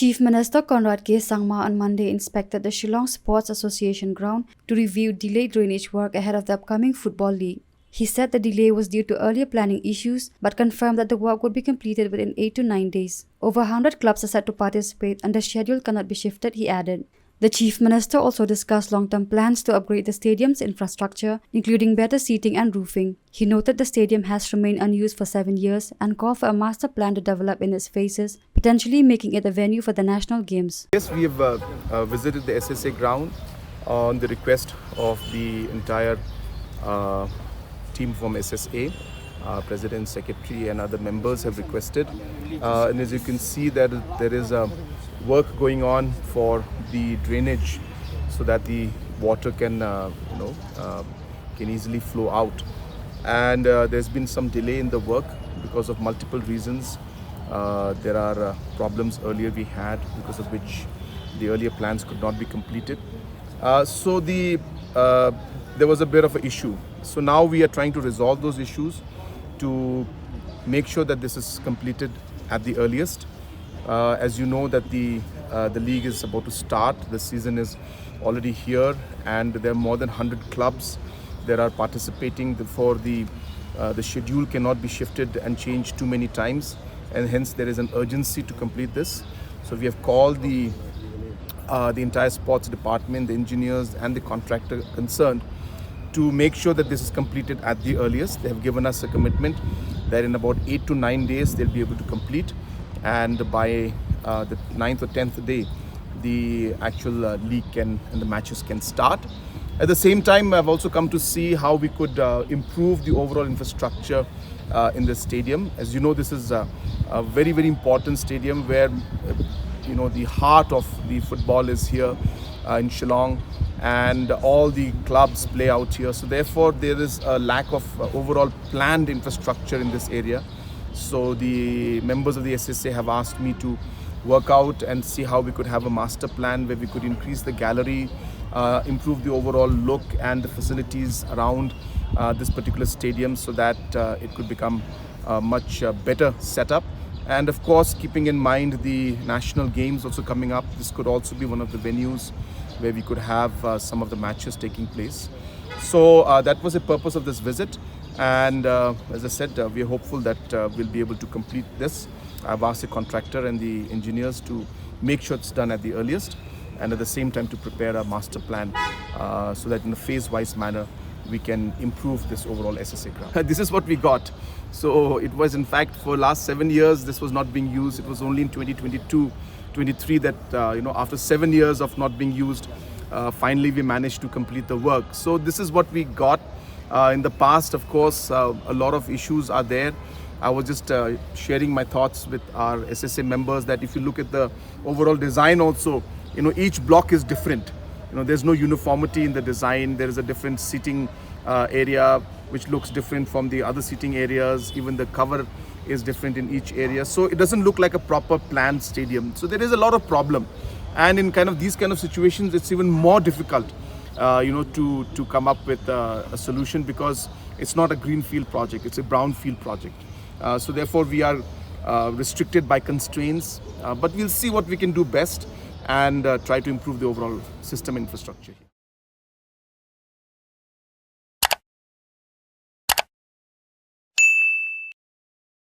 Chief Minister Conrad Sangma on Monday inspected the Shillong Sports Association ground to review delayed drainage work ahead of the upcoming Football League. He said the delay was due to earlier planning issues, but confirmed that the work would be completed within 8 to 9 days. Over 100 clubs are set to participate and the schedule cannot be shifted, he added. The Chief Minister also discussed long-term plans to upgrade the stadium's infrastructure, including better seating and roofing. He noted the stadium has remained unused for 7 years and called for a master plan to develop in its phases, potentially making it a venue for the national games. Yes, we have visited the SSA ground on the request of the entire team from SSA. President, Secretary and other members have requested. And as you can see, there is work going on for the drainage so that the water can easily flow out. And there's been some delay in the work because of multiple reasons. There are problems earlier we had because of which the earlier plans could not be completed. So there was a bit of an issue. So now we are trying to resolve those issues to make sure that this is completed at the earliest. As you know that the league is about to start, the season is already here and there are more than 100 clubs that are participating. Therefore the schedule cannot be shifted and changed too many times, and hence there is an urgency to complete this. So we have called the entire sports department, the engineers and the contractor concerned to make sure that this is completed at the earliest. They have given us a commitment that in about 8 to 9 days they'll be able to complete, and by the 9th or 10th day the actual league and the matches can start. At the same time, I've also come to see how we could improve the overall infrastructure in the stadium. As you know, this is a very, very important stadium where the heart of the football is here in Shillong, and all the clubs play out here. So therefore there is a lack of overall planned infrastructure in this area. So the members of the SSA have asked me to work out and see how we could have a master plan where we could increase the gallery, improve the overall look and the facilities around this particular stadium so that it could become a much better setup. And of course, keeping in mind the national games also coming up, this could also be one of the venues where we could have some of the matches taking place. So that was the purpose of this visit, and as I said, we are hopeful that we'll be able to complete this. I've asked the contractor and the engineers to make sure it's done at the earliest, and at the same time to prepare a master plan so that in a phase-wise manner we can improve this overall SSA ground. This is what we got. So it was, in fact, for last 7 years this was not being used. It was only in 2022-23 that after 7 years of not being used, finally we managed to complete the work. So this is what we got. In the past, of course, a lot of issues are there. I was just sharing my thoughts with our SSA members that if you look at the overall design also, each block is different. There's no uniformity in the design. There is a different seating area which looks different from the other seating areas. Even the cover is different in each area. So it doesn't look like a proper planned stadium. So there is a lot of problem. And in these kind of situations, it's even more difficult, to come up with a solution, because it's not a greenfield project, it's a brownfield project. So therefore we are restricted by constraints, but we'll see what we can do best and try to improve the overall system infrastructure.